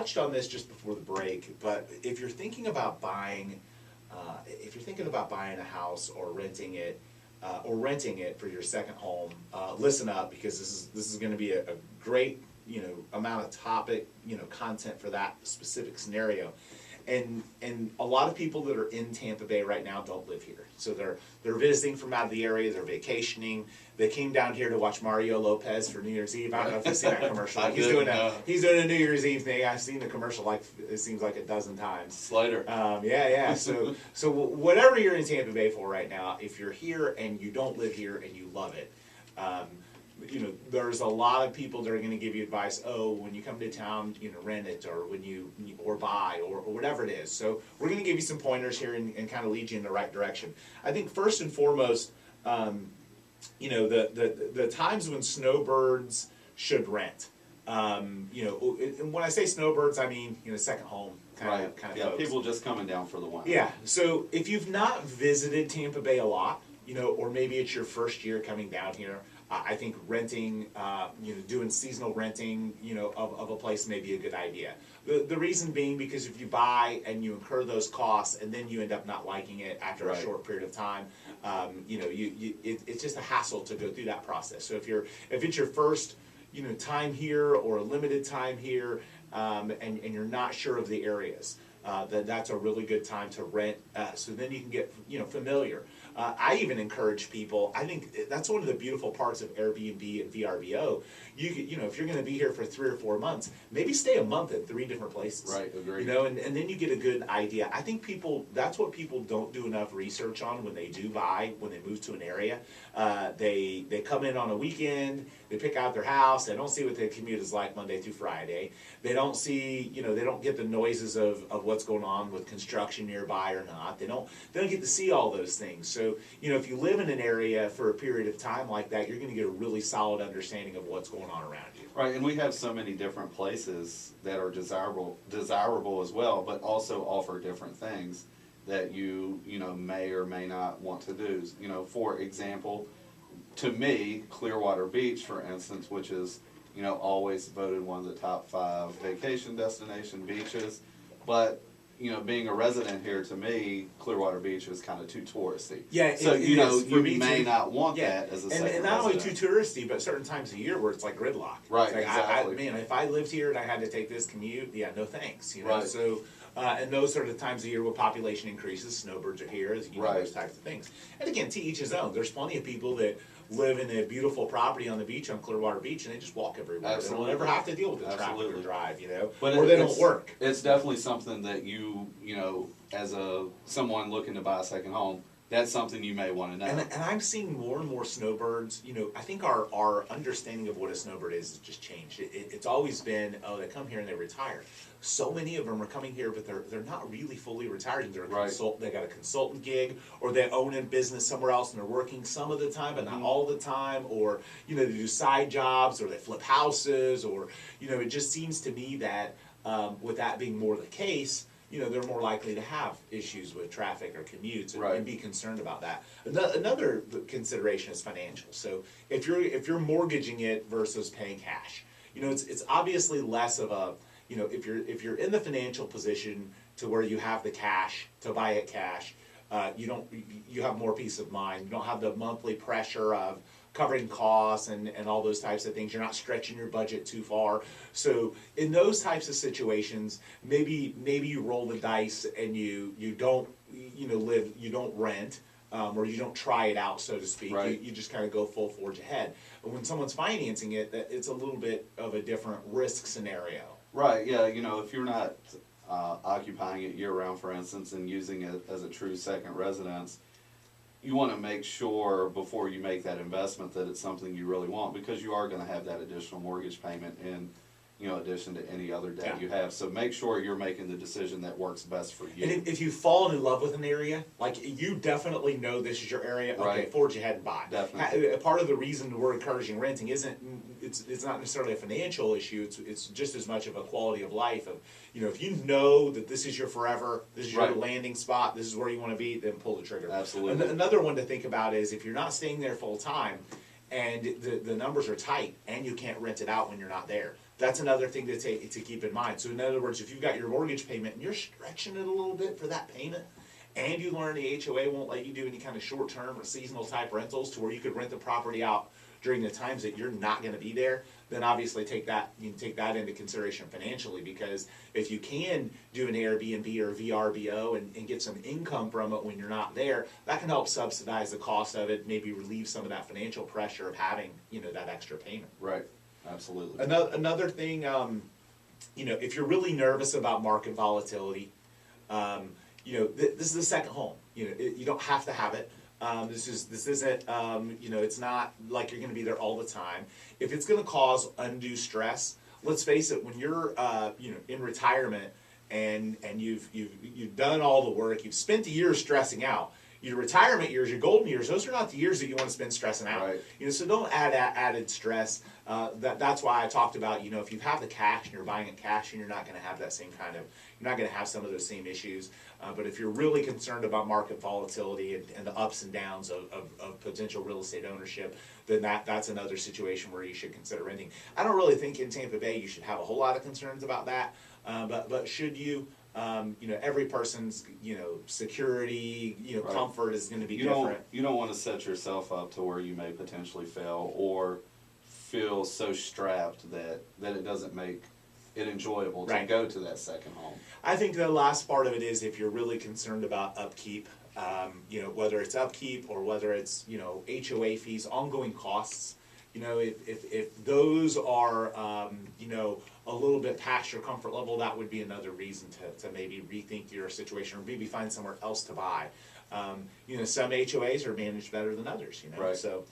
touched on this just before the break, but if you're thinking about buying, a house or renting it for your second home, listen up, because this is going to be a great amount of topic content for that specific scenario. And a lot of people that are in Tampa Bay right now don't live here. So they're visiting from out of the area, they're vacationing. They came down here to watch Mario Lopez for New Year's Eve. I don't know if you've seen that commercial. He's doing a New Year's Eve thing. I've seen the commercial like it seems like a dozen times. Slider. Yeah. So whatever you're in Tampa Bay for right now, if you're here and you don't live here and you love it, there's a lot of people that are going to give you advice. Oh, when you come to town, rent it, or or buy, or whatever it is. So we're going to give you some pointers here and kind of lead you in the right direction. I think first and foremost, the times when snowbirds should rent. And when I say snowbirds, I mean second home kind of folks. People just coming down for the winter. Yeah. So if you've not visited Tampa Bay a lot, or maybe it's your first year coming down here, I think renting, doing seasonal renting, of a place may be a good idea. The reason being because if you buy and you incur those costs and then you end up not liking it after a short period of time, it's just a hassle to go through that process. So if it's your first, time here or a limited time here, and you're not sure of the areas, that's a really good time to rent. So then you can get familiar. I even encourage people. I think that's one of the beautiful parts of Airbnb and VRBO. If you're going to be here for 3 or 4 months, maybe stay a month in 3 different places. Right, agreed. And then you get a good idea. I think that's what people don't do enough research on when they when they move to an area. They come in on a weekend, they pick out their house, they don't see what their commute is like Monday through Friday. They don't see, they don't get the noises of what's going on with construction nearby or not. They don't get to see all those things. So, if you live in an area for a period of time like that, you're going to get a really solid understanding of what's going on around you. Right, and we have so many different places that are desirable as well, but also offer different things that you may or may not want to do. For example, to me, Clearwater Beach, for instance, which is always voted one of the top 5 vacation destination beaches, but being a resident here, to me, Clearwater Beach is kind of too touristy. Yeah, so you may not want that as a second and not resident. only too touristy, but certain times of year where it's like gridlock. Right, it's like, exactly. If I lived here and I had to take this commute, no thanks. Right. So. And those are the times of year where population increases, snowbirds are here, those types of things. And again, to each his own. There's plenty of people that live in a beautiful property on the beach, on Clearwater Beach, and they just walk everywhere. Absolutely. They don't ever have to deal with the traffic or drive, But or they don't work. It's definitely something that as someone looking to buy a second home, that's something you may want to know. And I'm seeing more and more snowbirds. I think our understanding of what a snowbird is has just changed. It's always been, they come here and they retire. So many of them are coming here, but they're not really fully retired. And they got a consultant gig, or they own a business somewhere else and they're working some of the time, but not all the time. Or they do side jobs, or they flip houses, or it just seems to me that with that being more the case, they're more likely to have issues with traffic or commutes and be concerned about that. Another consideration is financial. So if you're mortgaging it versus paying cash, it's obviously less of a, if you're in the financial position to where you have the cash to buy it cash, you have more peace of mind. You don't have the monthly pressure of covering costs and all those types of things. You're not stretching your budget too far. So in those types of situations, maybe you roll the dice and you don't rent, or you don't try it out, so to speak. Right. You just kind of go full forge ahead. But when someone's financing it, it's a little bit of a different risk scenario. Right. Yeah. If you're not occupying it year round, for instance, and using it as a true second residence, you want to make sure before you make that investment that it's something you really want, because you are going to have that additional mortgage payment in addition to any other debt you have. So make sure you're making the decision that works best for you. And if you've fallen in love with an area, like you definitely know this is your area, okay, forge ahead and buy. Definitely. Part of the reason we're encouraging renting it's not necessarily a financial issue, it's just as much of a quality of life of, if you know that this is your forever, this is your landing spot, this is where you want to be, then pull the trigger. Absolutely. Another one to think about is if you're not staying there full time and the numbers are tight and you can't rent it out when you're not there, That's another thing to keep in mind. So in other words, if you've got your mortgage payment and you're stretching it a little bit for that payment, and you learn the HOA won't let you do any kind of short-term or seasonal type rentals to where you could rent the property out during the times that you're not going to be there, then obviously you can take that into consideration financially, because if you can do an Airbnb or VRBO and get some income from it when you're not there, that can help subsidize the cost of it, maybe relieve some of that financial pressure of having, that extra payment. Right, absolutely. Another thing, if you're really nervous about market volatility, this is a second home. You don't have to have it. This isn't, it's not like you're going to be there all the time. If it's going to cause undue stress, let's face it, when you're, in retirement and you've done all the work, you've spent the years stressing out. Your retirement years, your golden years, those are not the years that you want to spend stressing out. Right. So don't add added stress. That's why I talked about, if you have the cash and you're buying it cash, and you're not going to have that same you're not going to have some of those same issues. But if you're really concerned about market volatility and the ups and downs of potential real estate ownership, then that's another situation where you should consider renting. I don't really think in Tampa Bay you should have a whole lot of concerns about that. But should you? Every person's, security, Right. comfort is going to be different. You don't want to set yourself up to where you may potentially fail or feel so strapped that it doesn't make it enjoyable to Right. go to that second home. I think the last part of it is if you're really concerned about upkeep, whether it's upkeep or whether it's, HOA fees, ongoing costs, if those are, a little bit past your comfort level, that would be another reason to maybe rethink your situation or maybe find somewhere else to buy. Some HOAs are managed better than others, Right. So